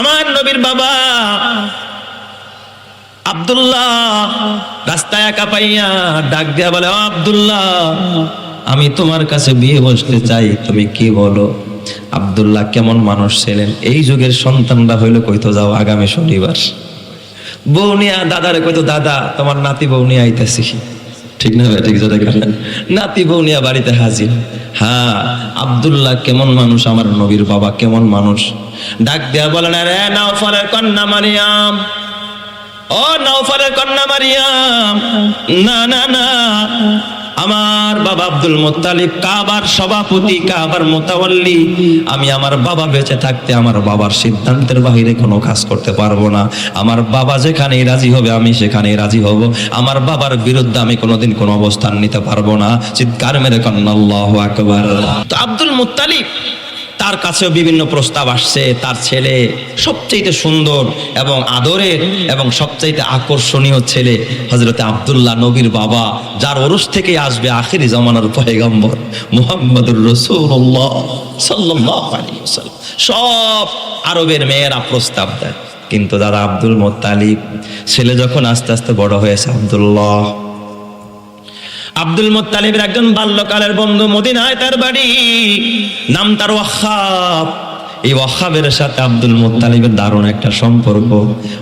আমার নবীর বাবা আব্দুল্লাহ রাস্তায় একা পাইয়া ডাক দিয়া বলে, ও আব্দুল্লাহ, আমি তোমার কাছে বিয়ে বসতে চাই, তুমি কি বলো? আব্দুল্লাহ কেমন মানুষ ছিলেন, এই যুগের সন্তানরা হইলো কইতো যাও আগামী শনিবার, বউ নিয়া দাদারে কইতো, দাদা তোমার নাতি বউ নিয়ে আইতেছি। ঠিক না ভাই? ঠিক জোরে গেলেন, নাতি বউ নিয়া বাড়িতে হাজির। হ্যাঁ, আব্দুল্লাহ কেমন মানুষ, আমার নবীর বাবা কেমন মানুষ। ডাক দেয়া বলেন, রে নাওফলের কন্যা মারিয়াম, ও নাওফলের কন্যা মারিয়াম, না না না, আমার বাবা আব্দুল মুত্তালিব কাবার সভাপতি, কাবার মুতাওয়াল্লি, আমি আমার বাবা বেঁচে থাকতে আমার বাবার সিদ্ধান্তের বাইরে কোনো কাজ করতে পারবো না। আমার বাবা যেখানেই রাজি হবে আমি সেখানেই রাজি হব, আমার বাবার বিরুদ্ধে আমি কোনোদিন কোনো অবস্থান নিতে পারবো না। চিৎকার মেরে কন্যা আল্লাহু আকবার। তো আব্দুল মুত্তালিব তার কাছেও বিভিন্ন প্রস্তাব আসছে। তার ছেলে সবচেয়ে সুন্দর এবং আদরের এবং সবচেয়ে আকর্ষণীয় ছেলে হযরতে আব্দুল্লাহ, নবীর বাবা, যার ওরস থেকে আসবে আখিরি জামানার পয়গম্বর মুহাম্মদুর রাসূলুল্লাহ সাল্লাল্লাহু আলাইহি ওয়াসাল্লাম। সব আরবের মেয়েরা প্রস্তাব দেয়, কিন্তু দাদা আব্দুল মুত্তালিব ছেলে যখন আস্তে আস্তে বড় হয়েছে, আব্দুল মুত্তালিবের একজন বাল্যকালের বন্ধু, মদিনায় তার বাড়ি, নাম তার ওয়াহাব। এই ওয়াহাবের সাথে আব্দুল মুত্তালিবের দারুণ একটা সম্পর্ক।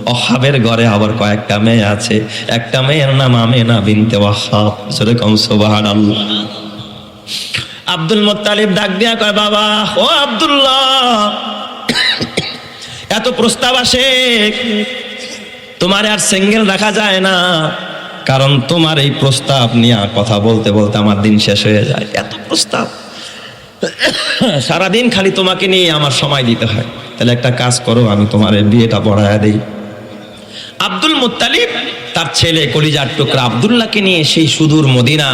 ওয়াহাবের ঘরে আবার কয়েকটা মেয়ে আছে, একটা মেয়ের নাম আমিনা বিনতে ওয়াহাব। যেরকম সুবহানাল্লাহ। আব্দুল মুত্তালিব ডাক দিয়া কয়, বাবা ও আব্দুল্লাহ, এত প্রস্তাব আসে, তোমার আর সিঙ্গেল রাখা যায় না, কারণ তোমার এই প্রস্তাব নিয়ে কথা বলতে বলতে আমার দিন শেষ হয়ে যায়। এত প্রস্তাব, সারাদিন খালি তোমাকে নিয়ে আমার সময় দিতে হয়। তাহলে একটা কাজ করো, আমি তোমার বিয়েটা পড়ায়া দেই। আব্দুল মুত্তালিব তার ছেলে কলিজার টুকরা আব্দুল্লাহকে নিয়ে সেই সুদূর মদিনা,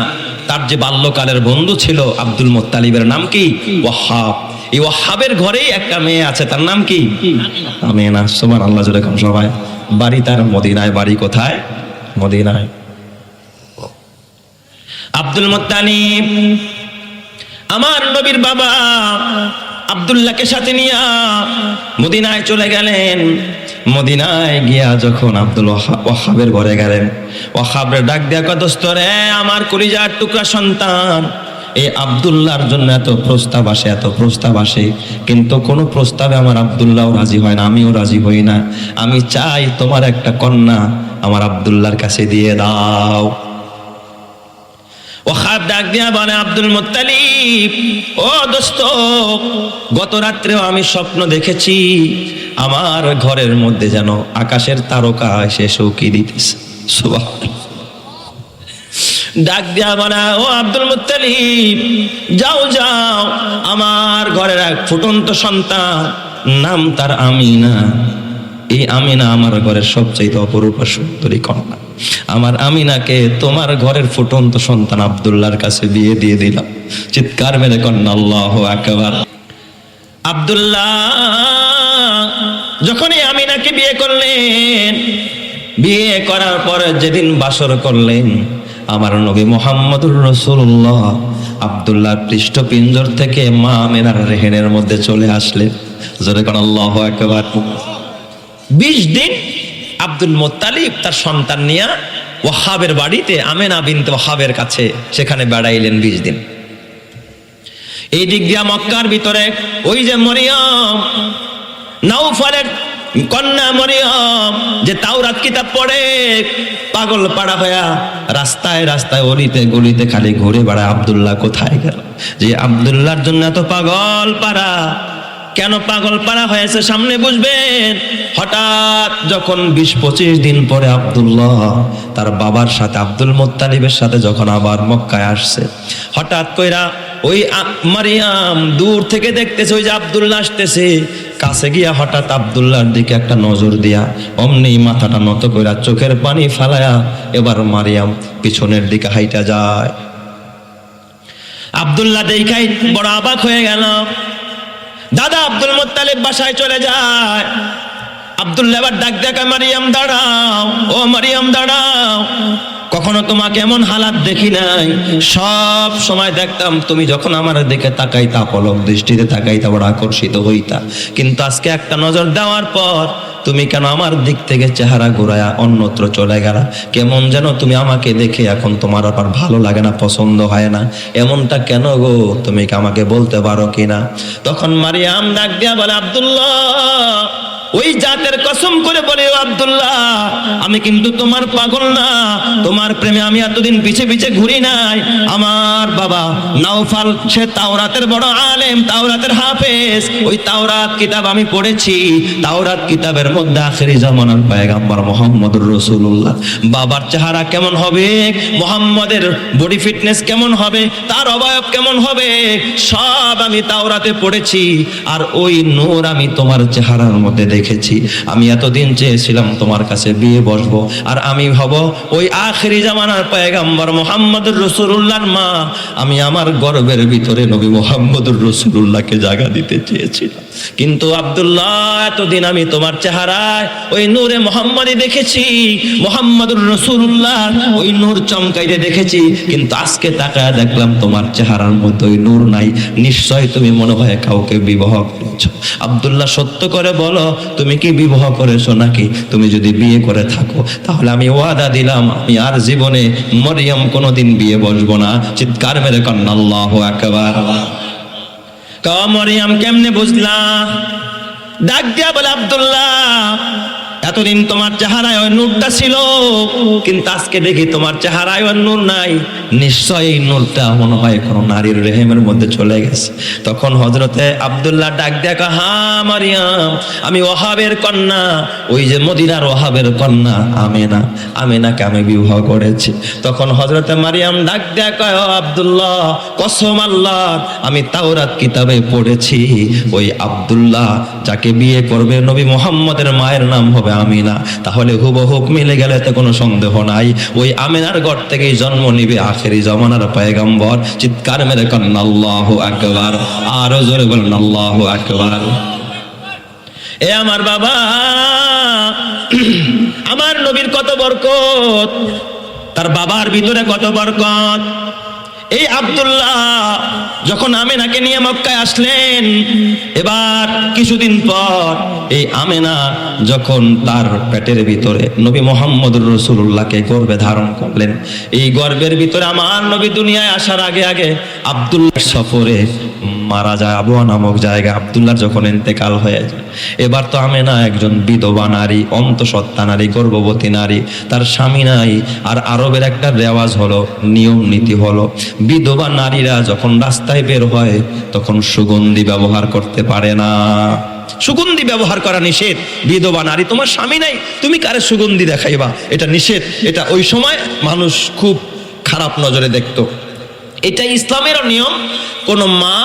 তার যে বাল্যকালের বন্ধু ছিল আব্দুল মুত্তালিবের নাম কি? ওয়াহাব। এই ওয়াহাবের ঘরেই একটা মেয়ে আছে, তার নাম কি? আমিনা। সুবহানাল্লাহ। যেরকম সবাই বাড়ি তার মদিনায়। বাড়ি কোথায়? মদিনায়। আব্দুল মুত্তালিব আমার নবীর বাবা আব্দুল্লাহকে সাথে নিয়ে মদিনায় চলে গেলেন। মদিনায় গিয়া যখন আব্দুল ওয়াহাবের ঘরে গেলেন, ওয়াহাবরে ডাক দিয়া কয়, দোস্ত রে, আমার কলিজার টুকরা সন্তান, এই আব্দুল্লাহর জন্য এত প্রস্তাব আসে, এত প্রস্তাব আসে, কিন্তু কোনো প্রস্তাবে আমার আব্দুল্লাহও রাজি হয় না, আমিও রাজি হই না। আমি চাই তোমার একটা কন্যা আমার আব্দুল্লাহর কাছে দিয়ে দাও। ওয়াহাব ডাক দিয়া বলে, আব্দুল মুত্তালিব, ও দোস্ত, গত রাত্রেও আমি স্বপ্ন দেখেছি আমার ঘরের মধ্যে যেন আকাশের তারকা এসে শৌকি দিতেছে। সুবহানাল্লাহ। ডাক দিয়া বলে, ও আব্দুল মুত্তালিব, যাও যাও, আমার ঘরের এক ফুটন্ত সন্তান, নাম তার আমিনা। এই আমিনা আমার ঘরের সবচেয়ে অপরূপ সুন্দরী কন্যা। আমার আমিনাকে তোমার ঘরের ফুটন্ত সন্তান আব্দুল্লাহর কাছে বিয়ে দিয়ে দিলাম। চিৎকার মেরে কন্যা আল্লাহু আকবার। আব্দুল্লাহ যখন এই আমিনাকে বিয়ে করলেন, বিয়ে করার পরে যেদিন বাসর করলেন, আমার নবী মুহাম্মদুর রাসূলুল্লাহ আব্দুল্লাহর পৃষ্ঠপিঞ্জর থেকে মা আমিনার রেহেনের মধ্যে চলে আসলেন। জোরে কোন আল্লাহু আকবার। 20 দিন আব্দুল মুত্তালিব তার সন্তান নিয়ে ওয়াহাবের বাড়িতে, আমিনা বিনতে ওয়াহাবের কাছে, সেখানে বেড়াইলেন 20 দিন। এই দিক দিয়া মক্কার ভিতরে ওই যে মরিয়ম, নাওফলের কন্যা মরিয়ম, যে তাওরাত কিতাব পড়ে পাগল পাড়া হইয়া রাস্তায় রাস্তায় অলিতে গলিতে খালি ঘুরে বেড়ায়, আব্দুল্লাহ কোথায় গেল? যে আব্দুল্লাহর জন্য এত পাগল পাড়া। কেন পাগল পাড়া হয়েছে সামনে বুঝবেন। হঠাৎ যখন 20-25 দিন পরে আব্দুল্লাহ তার বাবার সাথে, আব্দুল মুত্তালিবের সাথে যখন আবার মক্কায় আসছে, হঠাৎ কইরা ওই মারিয়াম দূর থেকে দেখতেছে ওই যে আব্দুল্লাহ আসতেছে। কাছে গিয়া হঠাৎ আব্দুল্লাহর দিকে একটা নজর দিয়া অমনি মাথাটা নত কইরা চোখের পানি ফালায়া এবার মারিয়াম পিছনের দিকে হাইটা যায়। আব্দুল্লাহ দেখাই বড় অবাক হয়ে গেল। দাদা আব্দুল মুত্তালিব বাসায় চলে যায়। আব্দুল্লাহ এবার ডাক দেখা, মারিয়াম দাঁড়াও, ও মারিয়াম দাঁড়াও। কখনো তোমাকে এমন হালাত দেখি নাই। সব সময় দেখতাম তুমি যখন আমার দিকে তাকাইতা, পলক দৃষ্টিতে তাকাইতা, বড় আকর্ষিত হইতা। কিন্তু আজকে একটা নজর দেওয়ার পর তুমি কেন আমার দিক থেকে চেহারা ঘুরায়া অন্যত্র চলে গেলা? কেমন যেন তুমি আমাকে দেখে এখন তোমার আবার ভালো লাগে না, পছন্দ হয় না। এমনটা কেন গো? তুমি কি আমাকে বলতে পারো কিনা? তখন মারিয়াম ডাক দিয়া বলে, আব্দুল্লাহ, ওই জাতের কসম করে বলে, ও আব্দুল্লাহ, আমি কিন্তু তোমার পাগল না, তোমার প্রেমে আমি এতদিন পিছে পিছে ঘুরি নাই। আমার বাবা নাওফাল, সে তাওরাতের বড় আলেম, তাওরাতের হাফেজ। ওই তাওরাত কিতাব আমি পড়েছি। তাওরাত কিতাবের মধ্যে আখেরি জামানার পয়গম্বর মুহাম্মদুর রাসূলুল্লাহ বাবার চেহারা কেমন হবে, মুহাম্মদের বডি ফিটনেস কেমন হবে, তার অবয়ব কেমন হবে, সব আমি তাওরাতে পড়েছি। আর ওই নূর আমি তোমার চেহারার মধ্যে দেখেছি। আমি এতদিন চেয়েছিলাম তোমার কাছে বিয়ে বসবো, আর আমি হব ওই আখেরি জামানার পয়গম্বর মুহাম্মদুর রাসূলুল্লাহর মা। আমি আমার গর্বের ভিতরে নবী মুহাম্মদুর রাসূলুল্লাহকে জায়গা দিতে চেয়েছিলাম। কিন্তু আব্দুল্লাহ, এতদিন আমি তোমার চেহারায় ওই নূরে মুহাম্মদি দেখেছি, মুহাম্মদুর রাসূলুল্লাহ ওই নূর চমকাইতে দেখেছি। কিন্তু আজকে তাকায় দেখলাম তোমার চেহারার মধ্যে ওই নূর নাই। নিশ্চয় তুমি মনে হয় কাউকে বিবাহ করেছো। আব্দুল্লাহ, সত্য করে বলো, তুমি কি বিবাহ করেছো নাকি? তুমি যদি বিয়ে করে থাকো তাহলে আমি ওয়াদা দিলাম আমি আর জীবনে মরিয়ম কোনোদিন বিয়ে বসবো না। চিৎকার মেরে কন্যা আল্লাহু আকবার। মরিয়ম কেমনে বুঝলা? ডাক দিয়া বলে, আব্দুল্লাহ, এতদিন তোমার চেহারায় ওই নূরটা ছিল, কিন্তু আজকে দেখি তোমার চেহারায় ওই নূর নাই। নিশ্চয়ই এই নূরটা মনে হয় কোনো নারীর রেহেমের মধ্যে চলে গেছে। তখন হযরতে আব্দুল্লাহ ডাক দিয়া কয়, হ্যাঁ মারিয়াম, আমি ওহাবের কন্যা, ওই যে মদিনার ওহাবের কন্যা আমেনা, আমেনাকে আমি বিবাহ করেছি। তখন হযরতে মারিয়াম ডাক দিয়া কয়, ও আব্দুল্লাহ, কসম আল্লাহর, আমি তাওরাত কিতাবে পড়েছি ওই আব্দুল্লাহ যাকে বিয়ে করবে নবী মুহাম্মদের মায়ের নাম হবে আমিনা। তাহলে হুবহুব মিলে গেলে তো কোনো সন্দেহ নাই, ওই আমিনার ঘর থেকেই জন্ম নিবে আখেরি জামানার পয়গম্বর। চিৎকার মেরে কন্যা আল্লাহু আকবার। আরো জোরে বলেন আল্লাহু আকবার। এ আমার বাবা, আমার নবীর কত বরকত, তার বাবার ভিতরে কত বরকত। এই আব্দুল্লাহ যখন আমেনাকে নিয়ে মক্কায় আসলেন, এবার কিছুদিন পর এই আমেনা যখন তার পেটের ভিতরে নবী মুহাম্মদুর রাসূলুল্লাহকে গর্ভে ধারণ করলেন, এই গর্ভের ভিতরে আমার নবী দুনিয়ায় আসার আগে আগে আব্দুল্লাহ সফরে মারা যায়। আবুয়া নামক জায়গায় আব্দুল্লাহ যখন ইন্তেকাল হয়ে যায়, এবার তো আমেনা একজন বিধবা নারী, অন্তঃসত্ত্বা নারী, গর্ভবতী নারী, তার স্বামী নাই। আর আরবের একটা রেওয়াজ হলো, নিয়ম নীতি হলো, বিধবা নারীরা যখন রাস্তায় বের হয় তখন সুগন্ধি ব্যবহার করতে পারে না। সুগন্ধি ব্যবহার করা নিষেধ। বিধবা নারী, তোমার স্বামী নাই, তুমি কারে সুগন্ধি দেখাইবা, এটা নিষেধ। এটা ওই সময় মানুষ খুব খারাপ নজরে দেখতো। এটা ইসলামেরও নিয়ম। কোন মা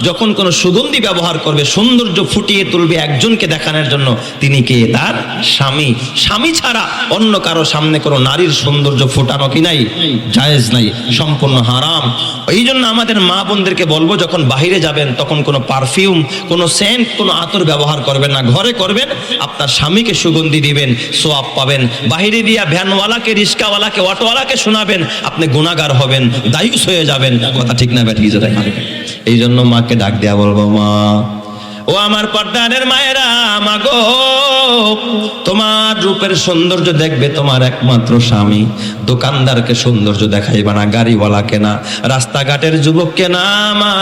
যখন কোন সুগন্ধি ব্যবহার করবে, সৌন্দর্য ফুটিয়ে তুলবে একজনকে দেখানোর জন্য, তিনি কে? তার স্বামী। স্বামী ছাড়া অন্য কারো সামনে কোনো নারীর সৌন্দর্য ফুটানো কি নাই? জায়েজ নাই, সম্পূর্ণ হারাম। এই জন্য আমাদের মা বোনদেরকে বলবো, যখন বাহিরে যাবেন তখন কোনো পারফিউম, কোনো সেন্ট, কোনো আতর ব্যবহার করবেন না। ঘরে করবেন, আপনার স্বামীকে সুগন্ধি দিবেন, সোয়াব পাবেন। বাহিরে দিয়া ভ্যানওয়ালাকে, রিস্কাওয়ালাকে, অটোওয়ালাকে শোনাবেন, আপনি গুনাহগার হবেন, দায়ুস হয়ে যাবেন। কথা ঠিক না ব্যাঠিক? এই জন্য মাকে ডাক দেয়া বলবো, মা, ও আমার পর্দানের মায়েরা, মাগো, তোমার রূপের সৌন্দর্য দেখবে তোমার একমাত্র স্বামী। দোকানদারকে সৌন্দর্য দেখাইবা না, গাড়িওয়ালাকে না, রাস্তাঘাটের যুবককে না। মা,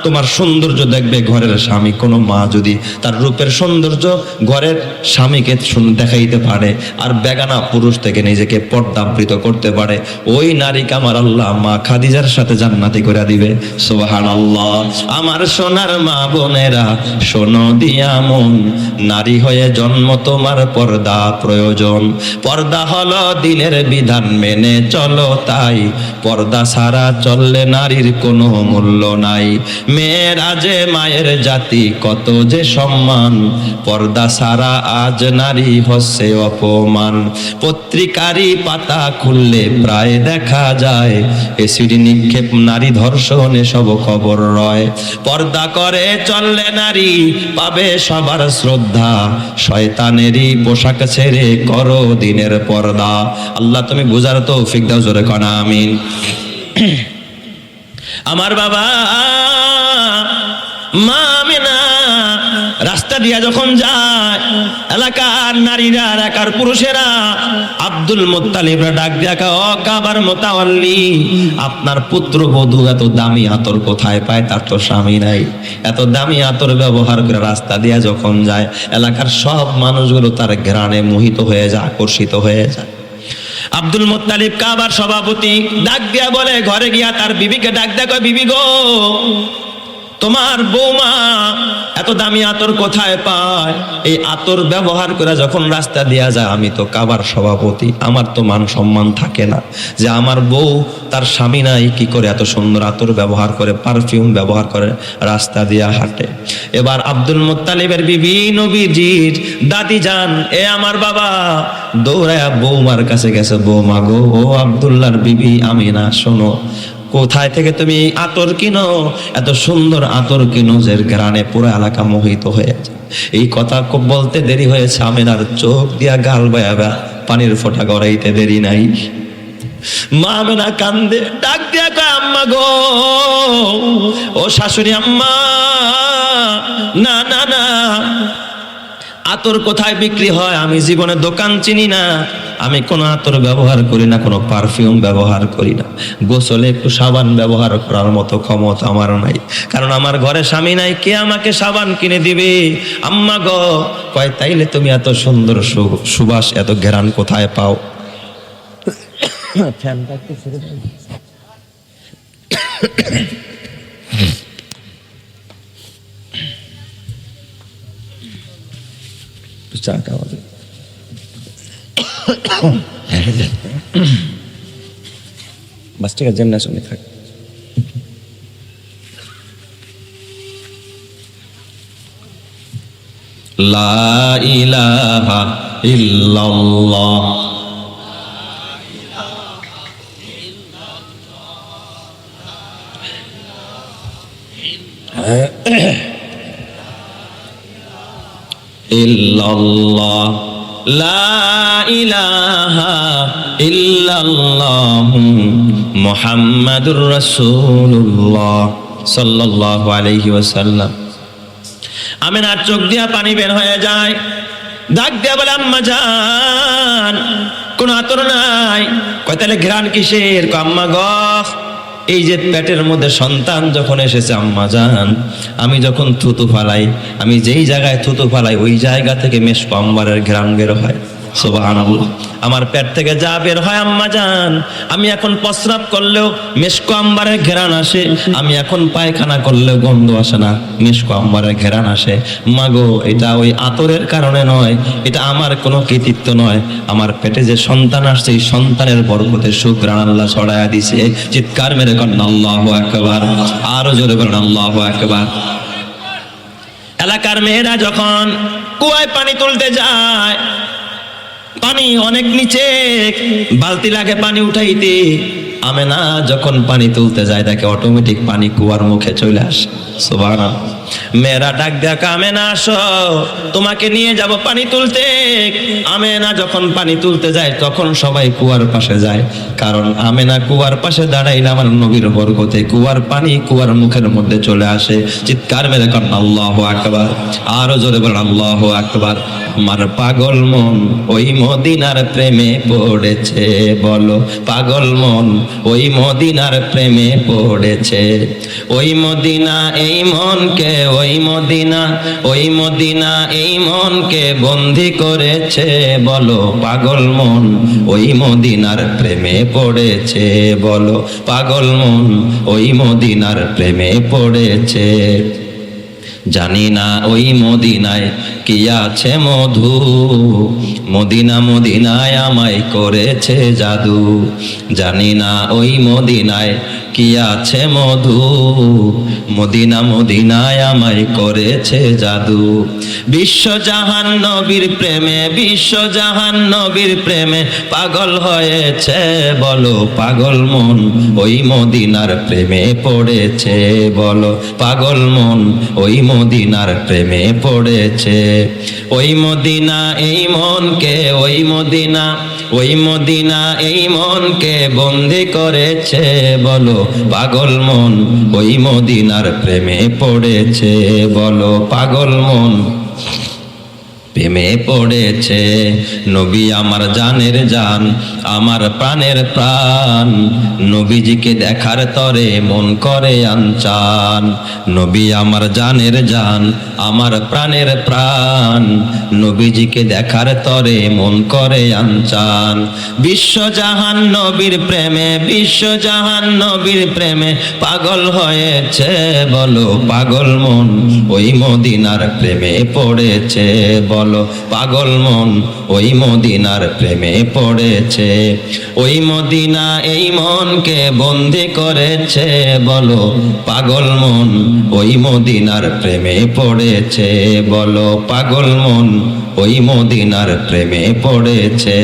তোমার সৌন্দর্য দেখবে ঘরের স্বামী। কোনো মা যদি তার রূপের সৌন্দর্য ঘরের স্বামীকে দেখাইতে পারে, আর বেগানা পুরুষ থেকে নিজেকে পর্দাবৃত করতে পারে, ওই নারীকে আমার আল্লাহ মা খাদিজার সাথে জান্নাতি করে দিবে। সুবহানাল্লাহ। আমার সোনার মা বোনেরা, শোনো দিয়া মন, নারী হয়ে জন্ম তোমার পর্দা প্রয়োজন। পর্দা হলো দিনের বিধান, মেনে চলো তাই। পর্দা ছাড়া চললে নারীর কোনো মূল্য নাই। মেয়েরা যে মায়ের জাতি, কত যে সম্মান, পর্দা ছাড়া আজ নারী হচ্ছে অপমান। পত্রিকারি পাতা খুললে প্রায় দেখা যায়, এসিড নিক্ষেপ, নারী ধর্ষণ, এসব খবর রয়। পর্দা করে চললে নারী পাবে সবার শ্রদ্ধা, শয়তানেরই পোশাক ছেড়ে করো দিনের পর্দা। আল্লাহ তুমি বুঝার তৌফিক দাও, জোরে কন আমিন। আমার বাবা মা আমেনা রাস্তা দিয়া যখন যায়, এলাকার নারীরা এলাকার পুরুষেরা আব্দুল মুত্তালিবরা ডাক দিয়া কয়, ও কাবার মোতাওয়াল্লি, আপনার পুত্রবধূ এত দামি আতর কোথায় পায়? তার তো স্বামী নাই। এত দামি আতর ব্যবহার করে রাস্তা দিয়া যখন যায়, এলাকার সব মানুষগুলো তার ঘ্রাণে মোহিত হয়ে যায়, আকর্ষিত হয়ে যায়। আব্দুল মুত্তালিব কাবার সভাপতি ডাক দিয়া বলে, ঘরে গিয়া তার বিবিকে ডাক দিয়া কয়, বিবি গো, তোমার বৌমা এত দামি আতর কোথায় পায়? এই আতর ব্যবহার করে যখন রাস্তা দিয়া যায়, আমি তো কাবার সভাপতি, আমার তো মান সম্মান থাকে না যে আমার বউ তার স্বামী নাই, কি করে এত সুন্দর আতর ব্যবহার করে, পারফিউম ব্যবহার করে রাস্তা দিয়া হাঁটে। এবার আব্দুল মুত্তালিবের বিবি নবীজির দাদি যান, এ আমার বাবা দৌড়ায়া বৌমার কাছে গেছে, বৌমা গো, ও আব্দুল্লাহর বিবি আমিনা, শোনো, কোথায় থেকে তুমি আতর কিনো? এত সুন্দর আতর কিনো যে ঘ্রাণে পুরো এলাকা মোহিত হয়ে যায়। এই কথা বলতে দেরি হয়েছে, আমিনার চোখ দিয়া গাল বয়া পানির ফোঁটা গড়াইতে দেরি নাই। মা আমিনা কান্দে, ডাক দিয়া কয়, আম্মা গো, ও শাশুড়ি আম্মা, না না না, আতর কোথায় বিক্রি হয়? আমি জীবনে দোকান চিনি না, আমি কোনো আতর ব্যবহার করি না, কোনো পারফিউম ব্যবহার করি না, গোসলে একটু সাবান ব্যবহার করার মতো ক্ষমতা আমার নাই, কারণ আমার ঘরে স্বামী নাই, কে আমাকে সাবান কিনে দিবে? আম্মা গো, কয় তাইলে তুমি এত সুন্দর সুবাস, এত ঘ্রাণ কোথায় পাও? ফ্যানটা একটু ছেড়ে দাও। চাটা হবে বাস, ঠিক আছে, যেমন শুনে থাক। লা ইলাহা ইল্লাল্লাহ, ইল্লাল্লাহ, লা ইলাহা ইল্লাল্লাহ, মুহাম্মাদুর রাসূলুল্লাহ সাল্লাল্লাহু আলাইহি ওয়াসাল্লাম। আমিনার চোখ দিয়া পানি বের হয়ে যায়, ডাক দিয়া বলে, আম্মা জান, কোন আতর নাই? কয় তাহলে ঘ্রাণ কিসের? কয় আম্মা গো, এই যে পেটের মধ্যে সন্তান যখন এসেছে আম্মা জান, আমি যখন থুতু ফালাই, আমি যেই জায়গায় থুতু ফালাই ওই জায়গা থেকে মেশক আম্বারের ঘ্রাণ বের হয়। সুবহানাল্লাহ, আমার পেট থেকে যা বের হয় আম্মা জান, আমি এখন প্রস্রাব করলেও মেশক আম্বারের ঘ্রাণ আসে, আমি এখন পায়খানা করলেও গন্ধ আসে না, মেশক আম্বারের ঘ্রাণ আসে। মাগো, এটা ওই আতরের কারণে নয়, এটা আমার কোনো কৃতিত্ব নয়, আমার পেটে যে সন্তান আসছে এই সন্তানের বরকতে সুঘ্রাণ আল্লাহ ছড়ায়া দিছে। চিৎকার মেরে করেন আল্লাহু আকবার, আরো জোরে বলেন আল্লাহু আকবার। এলাকার মেয়েরা যখন কুয়ায় পানি তুলতে যায়, পানি অনেক নিচে, বালতি লাগে পানি উঠাইতে, আমেনা যখন পানি তুলতে যায় তাকে অটোমেটিক পানি কুয়ার মুখে চলে আসে। সুবহানাল্লাহ। মেয়েরা ডাক দেয়, আমেনা আসো, তোমাকে নিয়ে যাব পানি তুলতে। আমেনা যখন পানি তুলতে যায় তখন সবাই কুয়ার পাশে যায়, কারণ আমেনা কুয়ার পাশে দাঁড়াইলে আমার নবীর বরকতে কুয়ার পানি কুয়ার মুখের মধ্যে চলে আসে। চিৎকার মেরে করেন আল্লাহু আকবার, আরো জোরে বলেন আল্লাহু আকবার। আমার পাগল মন ওই মদিনার প্রেমে পড়েছে, বলো পাগল মন ওই মদিনার প্রেমে পড়েছে। ওই মদিনা এই মনকে, ওই মদিনা ওই মদিনা এই মনকে বন্দি করেছে, বলো পাগল মন ওই মদিনার প্রেমে পড়েছে, বলো পাগল মন ওই মদিনার প্রেমে পড়েছে। জানি না ওই মদিনায় কি আছে মধু, মদিনা মদিনায় আমায় করেছে জাদু। জানি না ওই মদিনায় কি আছে মধু, মদিনা মদিনায় আমায় করেছে জাদু। বিশ্বজাহান নবীর প্রেমে, বিশ্বজাহান নবীর প্রেমে পাগল হয়েছে, বলো পাগল মন ওই মদিনার প্রেমে পড়েছে, বলো পাগল মন ওই মদিনার প্রেমে পড়েছে। ওই মদিনা এই মনকে, ওই মদিনা, ওই মদিনা এই মনকে বন্দি করেছে, বলো পাগল মন ওই মদিনার প্রেমে পড়েছে, বলো পাগল মন প্রেমে পড়েছে। নবী আমার জানের জান, আমার প্রাণের প্রাণ, নবীজিকে দেখার তরে মন করে আনচান। নবী আমার জানের জান, আমার প্রাণের প্রাণ, নবীজিকে দেখার তরে মন করে আনচান। বিশ্বজাহান নবীর প্রেমে, বিশ্বজাহান নবীর প্রেমে পাগল হয়েছে, বলো পাগল মন ওই মদিনার প্রেমে পড়েছে, বলো পাগল মন ওই মদিনার প্রেমে পড়েছে। ওই মদিনা এই মনকে বন্দি করেছে, বলো পাগল মন ওই মদিনার প্রেমে পড়েছে, বলো পাগল মন ওই মদিনার প্রেমে পড়েছে।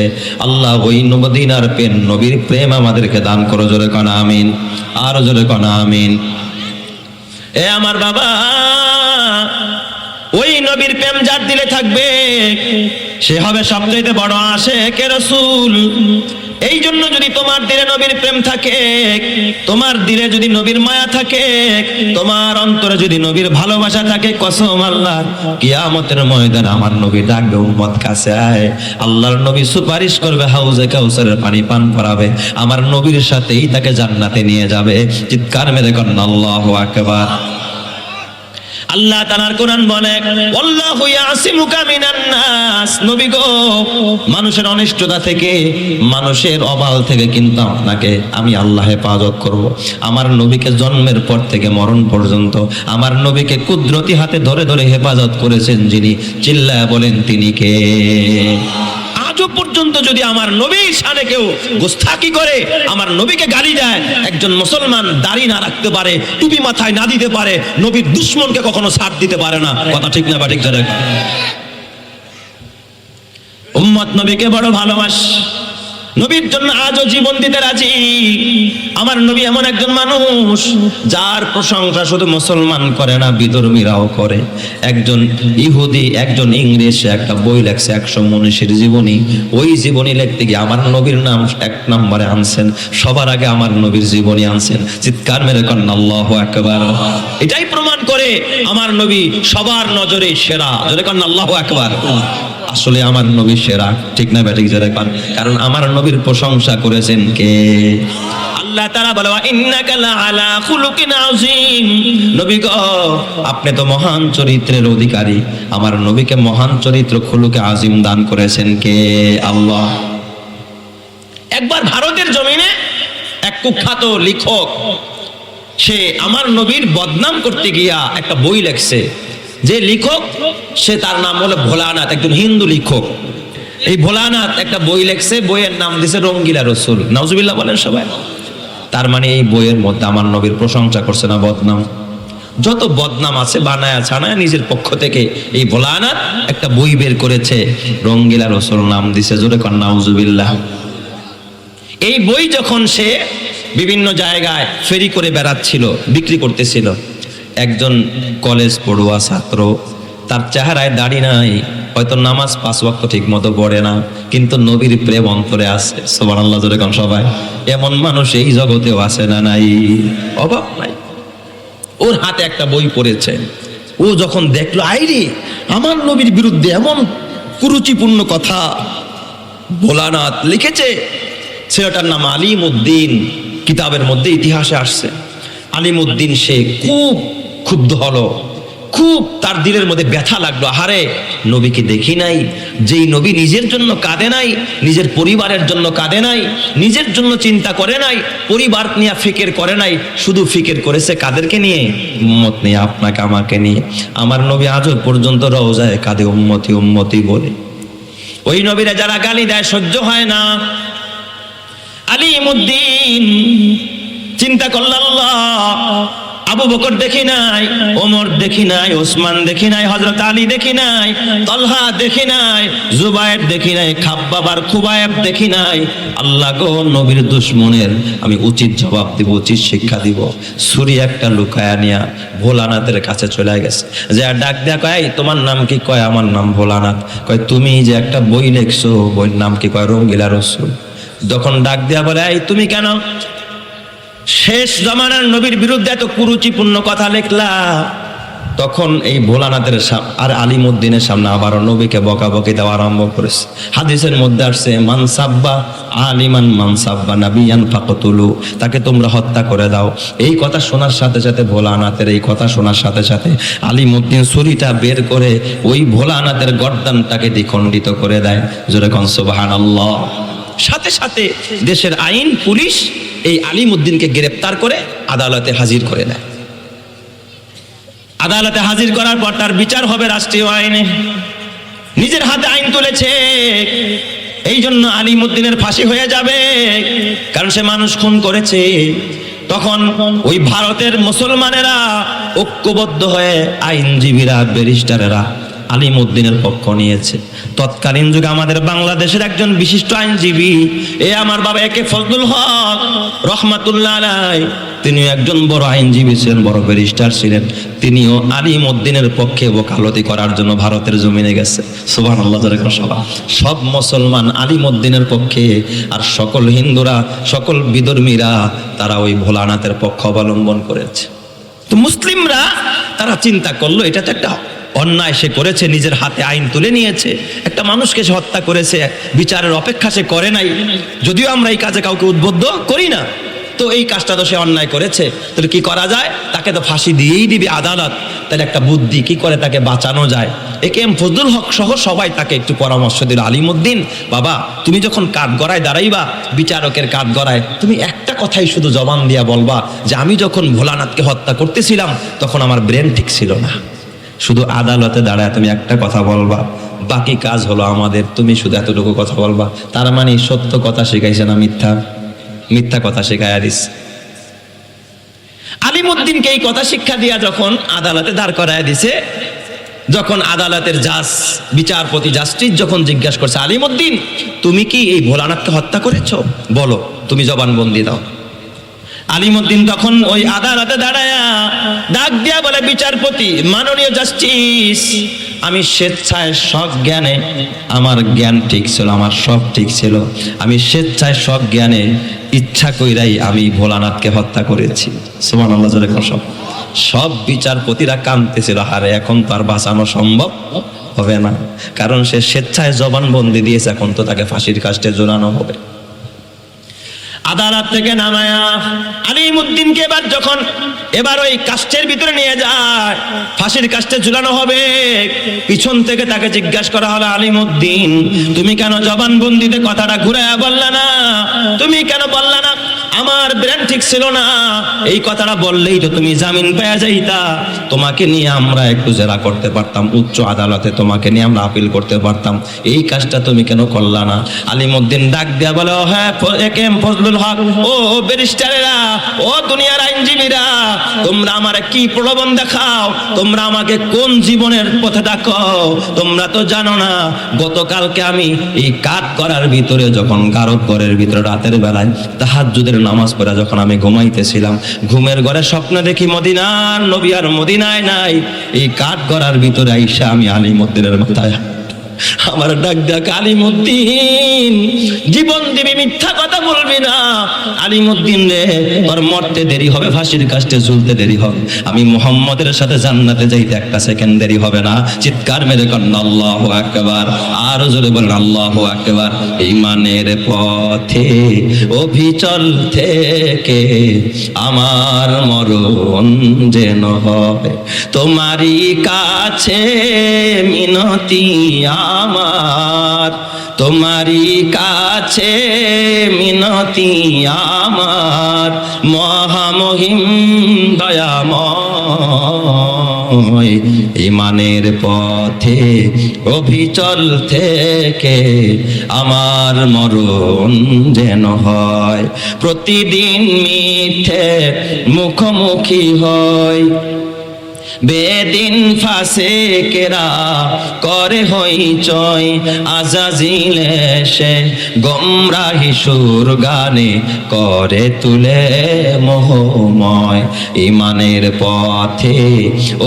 আল্লাহ ওই মদিনার প্রেম, নবীর প্রেম আমাদেরকে দান করো, জোরে কনা আমিন, আরো জোরে কনা আমিন। এ আমার বাবা, ওই নবীর প্রেম যার দিলে থাকবে সে হবে সবচেয়ে বড় আশিকে রাসূল। এই জন্য যদি তোমার দিলে নবীর প্রেম থাকে, তোমার দিলে যদি নবীর মায়া থাকে, তোমার অন্তরে যদি নবীর ভালোবাসা থাকে, কসম আল্লাহর, কিয়ামতের ময়দানে আমার নবী ডাকবে, উম্মত কাছে আয়। আল্লাহর নবী সুপারিশ করবে, হাউজে কাউসারের পানি পান করাবে, আমার নবীর সাথেই তাকে জান্নাতে নিয়ে যাবে। চিৎকার মেরে করেন আল্লাহু আকবার। আল্লাহ তাআলার কোরআন বলে, আল্লাহু ইয়াসিমুকা মিনান নাস, নবী গো মানুষের অনিষ্টতা থেকে, মানুষের অবাল থেকে কিন্তু আপনাকে আমি আল্লাহ হেফাজত করব। আমার নবীকে জন্মের পর থেকে মরণ পর্যন্ত আমার নবীকে কুদরতি হাতে ধরে ধরে হেফাজত করেছেন যিনি, চিল্লায়া বলেন তিনি কে? আজও পর্যন্ত যদি আমার নবীর শানে কেউ গোস্তাকি করে, আমার নবীকে গালি দেয়, একজন মুসলমান দাড়ি না রাখতে পারে, টুপি মাথায় না দিতে পারে, নবীর দুশমনকে কখনো ছাড় দিতে পারে না। কথা ঠিক না বা ঠিক জানেন? উম্মত নবীকে বড় ভালোবাসে, নবীর জন্য আজও জীবন দিতে রাজি। আমার নবী এমন একজন মানুষ যার প্রশংসা শুধু মুসলমান করে না, বিধর্মীরাও করে। একজন ইহুদি, একজন ইংরেজ একটা বই লেখছে 100 মনীষীর জীবনী। ওই জীবনী লিখতে গিয়ে আমার নবীর নাম 1 নম্বরে আনছেন, সবার আগে আমার নবীর জীবনী আনছেন। চিৎকার মেরে করেন আল্লাহু আকবার। এটাই প্রমাণ করে আমার নবী সবার নজরে সেরা, জোরে করেন আল্লাহু আকবার। আসলে আমার নবী সেরা, ঠিক না ব্যাটিক যারা পান, কারণ আমার নবীর প্রশংসা করেছেন কে? আল্লাহ তাআলা বলে, ইন্নাকা লাআলা খুলুকিন আযীম, নবী গো আপনি তো মহান চরিত্রের অধিকারী। আমার নবীকে মহান চরিত্র খুলুকে আযীম দান করেছেন কে? আল্লাহ। একবার ভারতের জমিনে এক কুখ্যাত লেখক, সে আমার নবীর বদনাম করতে গিয়া একটা বই লেখছে। যে লেখক সে, তার নাম হলো ভোলানাথ, একজন হিন্দু লেখক। এই ভোলানাথ একটা বই লেখছে, বইয়ের নাম দিছে রঙ্গিলা রসুল। নাউজুবিল্লাহ বলেন সবাই। তার মানে এই বইয়ের মধ্যে আমার নবীর প্রশংসা করছে না বদনাম? যত বদনাম আছে বানায়া ছানায়া নিজের পক্ষ থেকে এই ভোলানাথ একটা বই বের করেছে, রঙ্গিলা রসুল নাম দিছে। জোরে কর নাউজুবিল্লাহ। এই বই যখন সে বিভিন্ন জায়গায় ফেরি করে বেড়াচ্ছিল, বিক্রি করতেছিল, একজন কলেজ পড়ুয়া ছাত্র, তার চেহারায় দাড়ি নাই, হয়তো নামাজ 5 ওয়াক্ত ঠিক মতো পড়ে না, কিন্তু নবীর প্রেম অন্তরে আছে। সুবহানাল্লাহ, জোরে কোন সবাই। এমন মানুষ এই জগতেও আছে না নাই? অভাব নাই। ওর হাতে একটা বই পড়েছে, ও যখন দেখলো, আইরে আমার নবীর বিরুদ্ধে এমন কুরুচিপূর্ণ কথা ভোলানাথ লিখেছে। ছেলেটার নাম আলিমউদ্দিন, কিতাবের মধ্যে ইতিহাসে আসছে। আলিমউদ্দিন সে খুব ক্ষুব্ধ হলো, খুব তার দিলের মধ্যে ব্যথা লাগলো। আহারে, নবীকে দেখি নাই, যেই নবী নিজের জন্য কাঁদে নাই, নিজের পরিবারের জন্য কাঁদে নাই, নিজের জন্য চিন্তা করে নাই, পরিবার নিয়ে ফিকির করে নাই, শুধু ফিকির করেছে কাদেরকে নিয়ে? উম্মত নিয়ে, আপনাকে আমাকে নিয়ে। আমার নবী আজও পর্যন্ত রওজায় কাঁদে উম্মতি উম্মতি বলে। ওই নবীরা যারা গালি দেয় সহ্য হয় না। আলিমউদ্দিন চিন্তা করল আল্লাহ, আবু বকর দেখি নাই, ওমর দেখি নাই, ওসমান দেখি নাই, হযরত আলী দেখি নাই, তালহা দেখি নাই, জুবায়ের দেখি নাই, খাব্বাব আর খুবায়েব দেখি নাই। আল্লাহ গো, নবীর দুশমনের আমি উচিত জবাব দিব, উচিত শিক্ষা দিব। ছুরি একটা লুকায়া নিয়া ভোলানাথের কাছে চলে গেছে, যে ডাক দেয়া কয়, এই তোমার নাম কি? কয় আমার নাম ভোলানাথ। কয় তুমি যে একটা বই লিখছো, বইয়ের নাম কি? কয় রঙ্গিলা রসুল। তখন ডাক দেয়া বলে, এই তুমি কেন শেষ জমানার নবীর বিরুদ্ধে এত কুরুচিপূর্ণ কথা লিখলা? তখন এই ভোলানাথের আর আলিমুদ্দিনের সামনে আবারও নবীকে বকাবকি দেওয়া আরম্ভ করেছে। হাদিসের মধ্যে আসছে, মানসাব্বা আলিমান মানসাব্বা নাবিয়ান ফাকতুলু, তাকে তোমরা হত্যা করে দাও। এই কথা শোনার সাথে সাথে, ভোলানাথের এই কথা শোনার সাথে সাথে আলিমুদ্দিন ছুরিটা বের করে ওই ভোলানাথের গর্দানটাকে দ্বিখণ্ডিত করে দেয়। জোরে কোন সুবহানাল্লাহ। সাথে সাথে দেশের আইন, পুলিশ এই আলিমুদ্দিনকে গ্রেফতার করে আদালতে হাজির করে দেয়। আদালতে হাজির করার পর তার বিচার হবে রাষ্ট্রীয় আইনে। নিজের হাতে আইন তুলেছে, এই জন্য আলিমুদ্দিনের ফাঁসি হয়ে যাবে, কারণ সে মানুষ খুন করেছে। তখন ওই ভারতের মুসলমানেরা ঐক্যবদ্ধ হয়ে, আইনজীবীরা, ব্যারিস্টারেরা আলিমুদ্দিনের পক্ষ নিয়েছে। তৎকালীন যুগে আমাদের বাংলাদেশের একজন বিশিষ্ট আইনজীবী, আমার বাবা একে ফজলুল হক রহমাতুল্লাহ আলাইহি, তিনিও একজন বড় আইনজীবী ছিলেন, বড় ব্যারিস্টার ছিলেন। তিনিও আলিমুদ্দিনের পক্ষে ওকালতি করার জন্য ভারতের জমিনে গেছে। সুবহানাল্লাহ। সব মুসলমান আলিমুদ্দিনের পক্ষে, আর সকল হিন্দুরা, সকল বিধর্মীরা তারা ওই ভোলানাথের পক্ষ অবলম্বন করেছে। তো মুসলিমরা তারা চিন্তা করলো, এটা তো একটা অন্যায় সে করেছে, নিজের হাতে আইন তুলে নিয়েছে, একটা মানুষকে সে হত্যা করেছে, বিচারের অপেক্ষা সে করে নাই। যদিও আমরা এই কাজে কাউকে উদ্বুদ্ধ করি না, তো এই কাজটা তো সে অন্যায় করেছে, তাহলে কি করা যায়? তাকে তো ফাঁসি দিয়েই দিবে আদালত। তাহলে একটা বুদ্ধি, কি করে তাকে বাঁচানো যায়। একে এম ফজলুল হক সহ সবাই তাকে একটু পরামর্শ দিল, আলিমুদ্দিন বাবা, তুমি যখন কাঠগড়ায় দাঁড়াইবা, বিচারকের কাঠগড়ায়, তুমি একটা কথাই শুধু জবান দিয়া বলবা যে আমি যখন ভোলানাথকে হত্যা করতেছিলাম তখন আমার ব্রেন ঠিক ছিল না। শুধু আদালতে দাঁড়ায় তুমি একটা কথা বলবা, বাকি কাজ হলো আমাদের, তুমি শুধু এতটুকু কথা বলবা। তার মানে সত্য কথা শিখাইছে না মিথ্যা? মিথ্যা কথা শেখায় আরিস। আলিমুদ্দিনকে এই কথা শিক্ষা দিয়া যখন আদালতে দাঁড় করায় দিছে, যখন আদালতের জাজ, বিচারপতি, জাস্টিস যখন জিজ্ঞাসা করছে, আলিমুদ্দিন তুমি কি এই ভোলানাথকে হত্যা করেছো? বলো, তুমি জবানবন্দি দাও। আলিমুদ্দিন তখন ওই আদালতে দাঁড়ায়া ডাক দিয়া বলে, বিচারপতি, মাননীয় জাস্টিস, আমি স্বেচ্ছায় সজ্ঞানে, আমার জ্ঞান ঠিক ছিল, আমার সব ঠিক ছিল, আমি স্বেচ্ছায় সজ্ঞানে ইচ্ছা কইরাই আমি ভোলানাথকে হত্যা করেছি। সুবহানাল্লাহ। সব বিচারপতিরা কাঁদতেছিল, হারে এখন তো আর বাঁচানো সম্ভব হবে না, কারণ সে স্বেচ্ছায় জবানবন্দি দিয়েছে, এখন তো তাকে ফাঁসির কাস্টে ঝোলানো হবে। আদালত থেকে নামায়া আলিমুদ্দিনকে এবার ওই কাস্টের ভিতরে নিয়ে যায়, ফাঁসির কাস্টে ঝুলানো হবে। পিছন থেকে তাকে জিজ্ঞাসা করা হলো, আলিমুদ্দিন তুমি কেন জবানবন্দিতে কথাটা ঘুরায়া বললা না? তুমি কেন বললা না আমার ব্রেন ঠিক ছিল না? এই কথাটা বললেই তো তুমি জামিন পেয়ে যাইতা, তোমাকে নিয়ে আমরা একটু জেরা করতে পারতাম, উচ্চ আদালতে তোমাকে নিয়ে আমরা আপিল করতে পারতাম, এই কাজটা তুমি কেন করলা না? আলিমুদ্দিন ডাক দিয়া বলে, ও হ্যাঁ একে এম ফজলুল হক, ও ব্যারিস্টারেরা, ও দুনিয়ার আইনজীবীরা, তোমরা আমার কি প্রলোভন দেখাও, তোমরা আমাকে কোন জীবনের পথে ডাকো? তোমরা তো জানো না, গতকালকে আমি এই কাঠ করার ভিতরে, যখন গারদ ঘরের ভিতরে রাতের বেলায় তাহাজ্জুদের নামাজ পড়া যখন আমি ঘুমাইতেছিলাম, ঘুমের ঘরে স্বপ্ন দেখি মদিনার নবী আর মদিনায় নাই। এই কাঠ করার ভিতরে আইসা আমি আলিমুদ্দিনের মাথায় আমার ডাক ডাক, আলিমুদ্দিন জীবন দিবি, মিথ্যা কথা বলবি না। আলিমুদ্দিন রে, তোর মরতে দেরি হবে, ফাঁসির কাস্টে ঝুলতে দেরি হবে, আমি মুহাম্মদের সাথে জান্নাতে যাইতে একটা সেকেন্ড দেরি হবে না। চিৎকার মেরে কন্যা আল্লাহু আকবার, আর জোরে বলেন আল্লাহু আকবার। ঈমানের পথে অভিচল থেকে আমার মরণ যেন হবে তোমারই কাছে মিনতি আমার, তোমারই কাছে মিনতি আমার, মহামহিম দয়াময়। নয়, ইমানের পথে অবিচল থেকে আমার মরণ যেন হয়। প্রতিদিন মিথ্যে মুখোমুখি হয়, বেদিন ফাসেকেরা করে হইচই, আজাজিল এসে গোমরাহি সুর গানে করে তুলে মোহময়। ইমানের পথে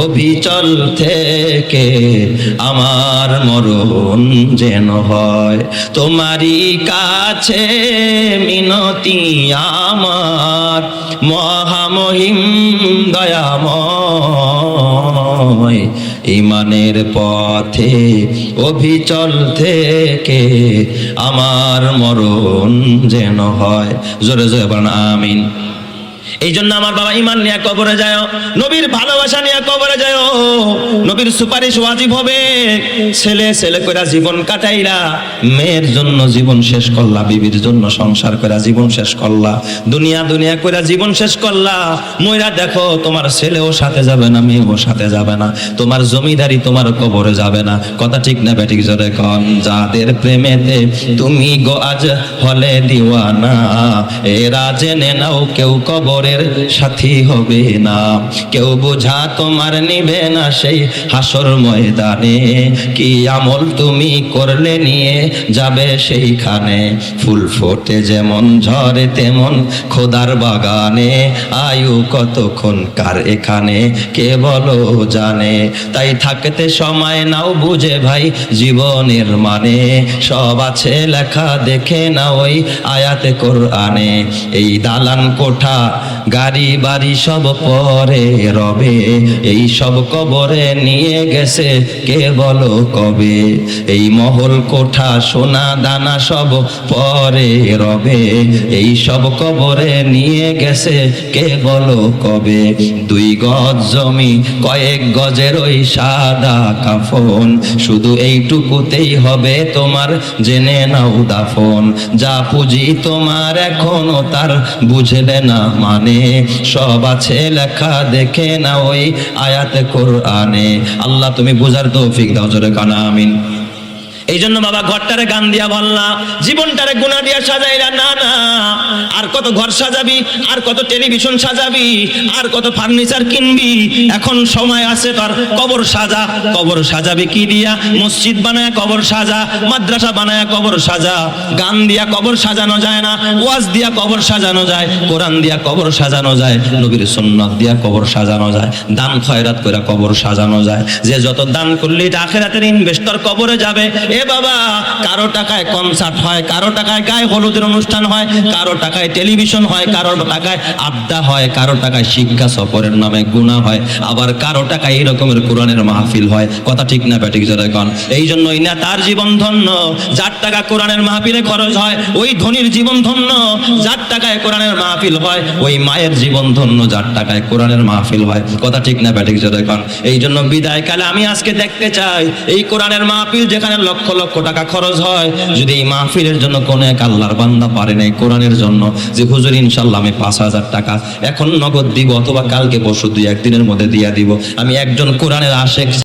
অবিচল থেকে আমার মরণ যেন হয়। তোমারই কাছে মিনতি আমার, মহামহিম দয়াময়, ইমানের পথে অবিচল থেকে আমার মরণ যেন হয়। জোরে জোরে বলেন আমিন। এই জন্য আমার বাবা ইমান নিয়ে কবরে যায়, নবীর ভালোবাসা নিয়ে কবরে যায়, নবীর সুপারিশ ওয়াজিব হবে। ছেলে ছেলে কইরা জীবন কাটাইলা, মেয়ের জন্য জীবন শেষ করলা, বিবির জন্য সংসার কইরা জীবন শেষ করলা, দুনিয়া দুনিয়া কইরা জীবন শেষ করলা। মইরা দেখো তোমার ছেলেও সাথে যাবে না, মেয়েও সাথে যাবে না, তোমার জমিদারি তোমার কবরে যাবে না। কথা ঠিক না বেঠিক? জোরে কন। যাদের প্রেমেতে তুমি গো আজ হলে দিওয়ানা, এরা জেনে নাও কেউ কবরে সাথী হবে না। কেউ বোঝা তোমার নিবে না সেই হাসর ময়দানে, কি আমল তুমি করলে নিয়ে যাবে সেইখানে। ফুল ফোটে যেমন ঝরে তেমন খোদার বাগানে, আয়ু কতক্ষণ কার এখানে কে বলো জানে। তাই থাকতে সময় নাও বুঝে ভাই জীবনের মানে, সব আছে লেখা দেখে না ওই আয়াতে কোরআনে। এই দালান কোঠা গাড়ি বাড়ি সব পরে রবে, এই সব কবরে নিয়ে গেছে কে বলো কবে। এই মহল কোঠা সোনা দানা সব পরে রবে, এই সব কবরে নিয়ে গেছে কে বলো কবে। 2 গজ জমি কয়েক গজের ওই সাদা কাফন, শুধু এইটুকুতেই হবে তোমার জেনে নাও দাফন। যা পুঁজি তোমার এখনো তার বুঝলে না মানে, সব আছে লেখা দেখে না ওই আয়াতে কোরআনে। আল্লাহ তুমি বুঝার তৌফিক দাও, জোরে কান আমিন। এই জন্য বাবা ঘরটারে গান দিয়া বললা, জীবনটারে গুণা দিয়া সাজাইলা না। না আর কত ঘর সাজাবি, আর কত টেলিভিশন সাজাবি, আর কত ফার্নিচার কিনবি, এখন সময় আছে তোর কবর সাজা। কবর সাজাবি কি দিয়া? মসজিদ বানায় কবর সাজা, মাদ্রাসা বানায় কবর সাজা। গান দিয়া কবর সাজানো যায় না, ওয়াজ দিয়া কবর সাজানো যায়, কোরআন দিয়া কবর সাজানো যায়, নবীর সুন্নাত দিয়া কবর সাজানো যায়, দান খয়রাত করে কবর সাজানো যায়। যে যত দান করলে এটা আখিরাতের ইনভেস্টর কবরে যাবে। এ বাবা, কারো টাকায় কনসার্ট হয়, কারো টাকায় গায়ে হলুদের অনুষ্ঠান হয়, কারো টাকায় টেলিভিশন হয়, কারো টাকায় আড্ডা হয়, কারো টাকায় শিক্ষা সফরের নামে গুনাহ হয়, আবার কারো টাকায় এই রকমের কোরআনের মাহফিল হয়। কথা ঠিক না বেঠিক? জোরে কন। এই জন্যই না তার জীবন ধন্য যার টাকা কোরআনের মাহফিলে খরচ হয়, ওই ধনীর জীবন ধন্য যার টাকায় কোরআনের মাহফিল হয়, ওই মায়ের জীবন ধন্য যার টাকায় কোরআনের মাহফিল হয়। কথা ঠিক না বেঠিক? জোরে কন। এই জন্য বিদায় কালে আমি আজকে দেখতে চাই এই কোরআনের মাহফিল যেখানে লক্ষ লক্ষ টাকা খরচ হয়, যদি এই মাহফিলের জন্য কোন এক আল্লাহর বান্দা পারে নাই কোরআনের জন্য যে হুজুর ইনশাআল্লাহ আমি 5,000 টাকা এখন নগদ দিব, অথবা কালকে পরশু 2-1 দিনের মধ্যে দিয়ে দিব, আমি একজন কোরআনের আশেক